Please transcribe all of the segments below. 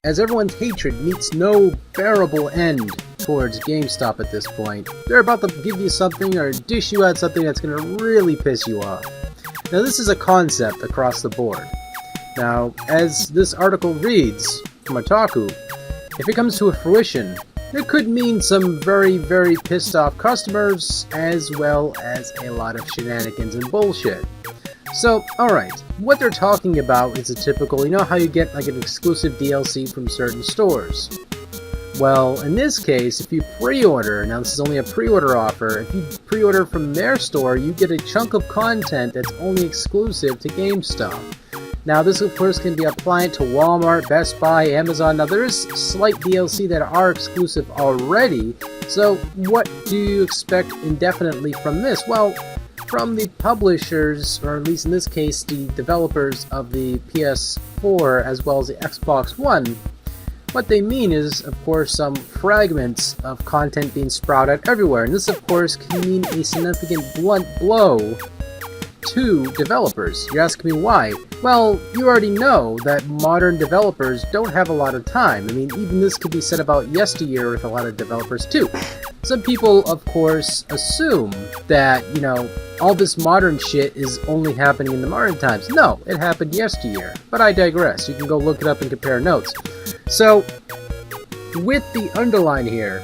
As everyone's hatred meets no bearable end towards GameStop at this point, they're about to give you something or dish you out something that's going to really piss you off. Now this is a concept across the board. Now, as this article reads from Otaku, if it comes to a fruition, it could mean some very, very pissed off customers, as well as a lot of shenanigans and bullshit. So, alright, what they're talking about is a typical, you know how you get like an exclusive DLC from certain stores? Well, in this case, if you pre-order, now this is only a pre-order offer, if you pre-order from their store, you get a chunk of content that's only exclusive to GameStop. Now this of course can be applied to Walmart, Best Buy, Amazon. Now there is slight DLC that are exclusive already, so what do you expect indefinitely from this? Well, from the publishers, or at least in this case the developers of the PS4 as well as the Xbox One, what they mean is, of course, some fragments of content being sprouted everywhere, and this of course can mean a significant blunt blow to developers. You're asking me why? Well, you already know that modern developers don't have a lot of time. I mean, even this could be said about yesteryear with a lot of developers too. Some people, of course, assume that, you know, all this modern shit is only happening in the modern times. No, it happened yesteryear. But I digress. You can go look it up and compare notes. So, with the underline here,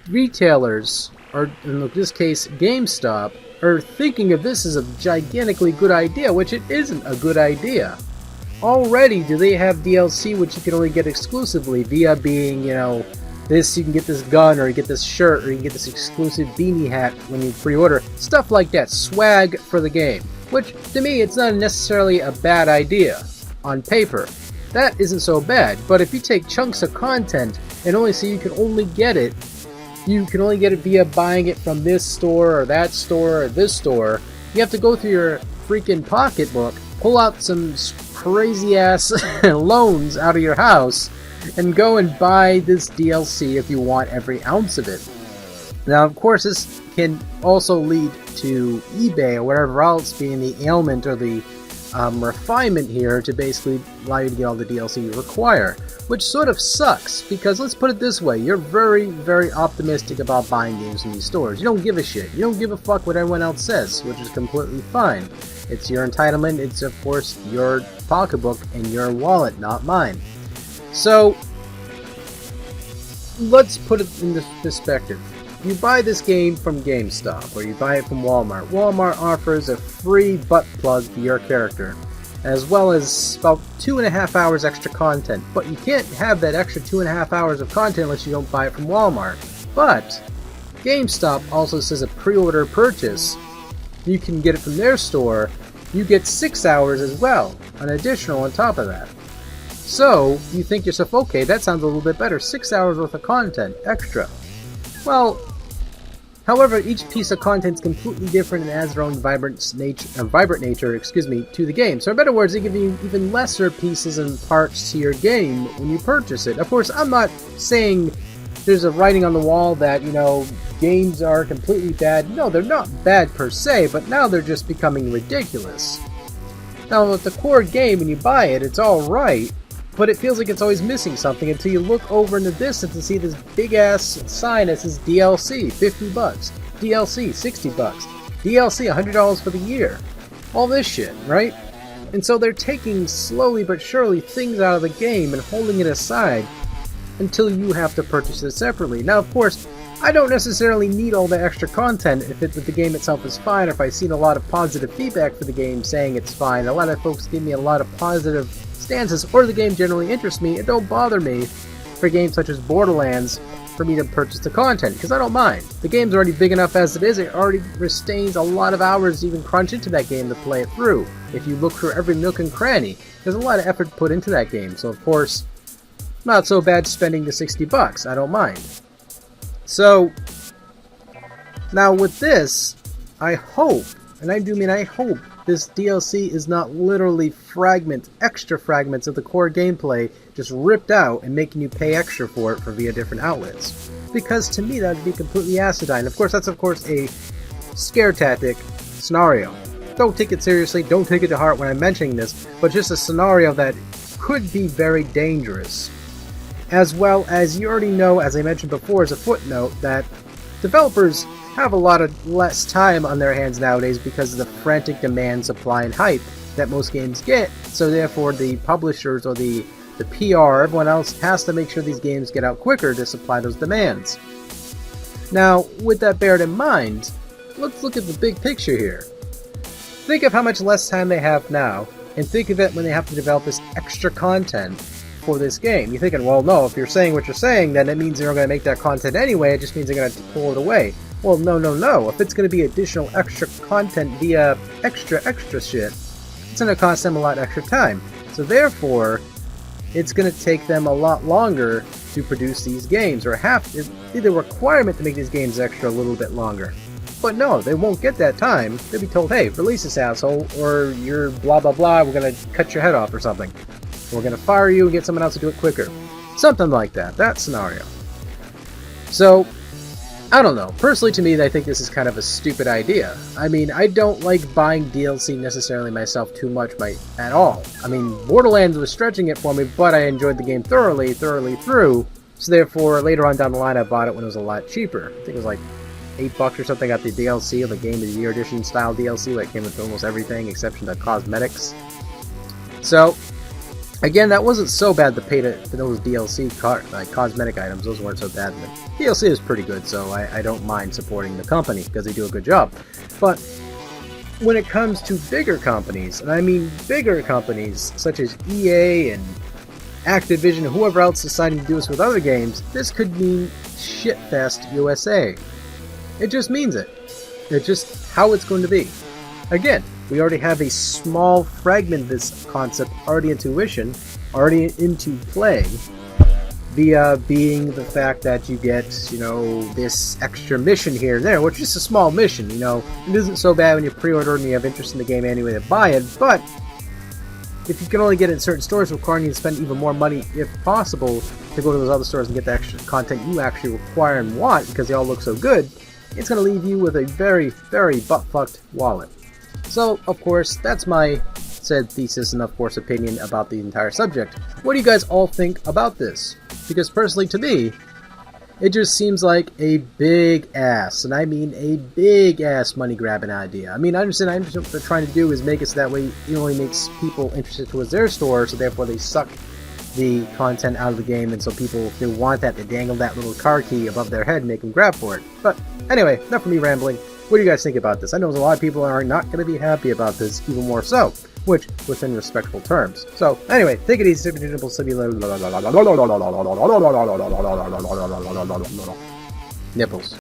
retailers, or in this case, GameStop, are thinking of this as a gigantically good idea, which it isn't a good idea. Already do they have DLC which you can only get exclusively via being, you know, this, you can get this gun, or you get this shirt, or you can get this exclusive beanie hat when you pre-order. Stuff like that. Swag for the game. Which, to me, it's not necessarily a bad idea on paper. That isn't so bad, but if you take chunks of content and only say you can only get it via buying it from this store or that store or this store, you have to go through your freaking pocketbook, pull out some crazy ass loans out of your house, and go and buy this DLC if you want every ounce of it. Now, of course, this can also lead to eBay or whatever else being the ailment or the refinement here to basically allow you to get all the DLC you require. Which sort of sucks, because let's put it this way, you're very, very optimistic about buying games in these stores. You don't give a shit. You don't give a fuck what everyone else says, which is completely fine. It's your entitlement, it's of course your pocketbook and your wallet, not mine. So, let's put it in this perspective. You buy this game from GameStop, or you buy it from Walmart. Walmart offers a free butt plug for your character, as well as about 2.5 hours extra content. But you can't have that extra 2.5 hours of content unless you don't buy it from Walmart. But GameStop also says a pre-order purchase, you can get it from their store, you get 6 hours as well, an additional on top of that. So, you think to yourself, okay, that sounds a little bit better, 6 hours worth of content, extra. Well, however, each piece of content is completely different and adds their own vibrant nature to the game. So in other words, they give you even lesser pieces and parts to your game when you purchase it. Of course, I'm not saying there's a writing on the wall that, you know, games are completely bad. No, they're not bad per se, but now they're just becoming ridiculous. Now, with the core game, when you buy it, it's alright, but it feels like it's always missing something until you look over in the distance and see this big-ass sign that says DLC, $50, DLC, $60, DLC, $100 for the year. All this shit, right? And so they're taking slowly but surely things out of the game and holding it aside until you have to purchase it separately. Now, of course, I don't necessarily need all the extra content if the game itself is fine, or if I've seen a lot of positive feedback for the game saying it's fine. A lot of folks give me a lot of positive stances, or the game generally interests me. It don't bother me for games such as Borderlands for me to purchase the content, because I don't mind. The game's already big enough as it is. It already sustains a lot of hours to even crunch into that game to play it through. If you look through every nook and cranny, there's a lot of effort put into that game. So of course, not so bad spending the $60. I don't mind. So, now with this, I hope, and I do mean I hope, this DLC is not literally extra fragments of the core gameplay just ripped out and making you pay extra for it via different outlets. Because to me that would be completely acidine. Of course, that's of course a scare tactic scenario. Don't take it seriously, don't take it to heart when I'm mentioning this, but just a scenario that could be very dangerous. As well as you already know, as I mentioned before as a footnote, that developers have a lot of less time on their hands nowadays because of the frantic demand, supply, and hype that most games get. So therefore the publishers or the PR, everyone else has to make sure these games get out quicker to supply those demands. Now, with that bared in mind, let's look at the big picture here. Think of how much less time they have now, and think of it when they have to develop this extra content for this game. You're thinking, well, no, if you're saying what you're saying, then it means they're going to make that content anyway, it just means they're going to pull it away. Well, no. If it's going to be additional extra content via extra shit, it's going to cost them a lot extra time. So therefore, it's going to take them a lot longer to produce these games, or it's either a requirement to make these games extra a little bit longer. But no, they won't get that time. They'll be told, hey, release this asshole, or you're blah blah blah, we're going to cut your head off or something. We're going to fire you and get someone else to do it quicker. Something like that scenario. So, I don't know. Personally, to me, I think this is kind of a stupid idea. I mean, I don't like buying DLC necessarily myself too much at all. I mean, Borderlands was stretching it for me, but I enjoyed the game thoroughly through. So therefore, later on down the line, I bought it when it was a lot cheaper. I think it was like $8 or something. I got the DLC, or the Game of the Year Edition style DLC, that came with almost everything except for the cosmetics. So, again, that wasn't so bad to pay for those DLC cosmetic items. Those weren't so bad. The DLC is pretty good, so I don't mind supporting the company because they do a good job. But when it comes to bigger companies, and I mean bigger companies such as EA and Activision, whoever else deciding to do this with other games, this could mean Shitfest USA. It just means it. It's just how it's going to be. Again, we already have a small fragment of this concept already into play, via being the fact that you get, this extra mission here and there, which is just a small mission, It isn't so bad when you pre-order and you have interest in the game anyway to buy it, but if you can only get it in certain stores, requiring you to spend even more money, if possible, to go to those other stores and get the extra content you actually require and want because they all look so good, it's going to leave you with a very, very butt-fucked wallet. So, of course, that's my said thesis and, of course, opinion about the entire subject. What do you guys all think about this? Because personally, to me, it just seems like a big ass, and I mean a big ass money grabbing idea. I mean, I understand what they're trying to do is make it so that way it only makes people interested towards their store, so therefore they suck the content out of the game, and so people, if they want that, they dangle that little car key above their head and make them grab for it. But anyway, enough of me rambling. What do you guys think about this? I know there's a lot of people are not going to be happy about this, even more so, which within respectful terms. So anyway, take it easy, nipples.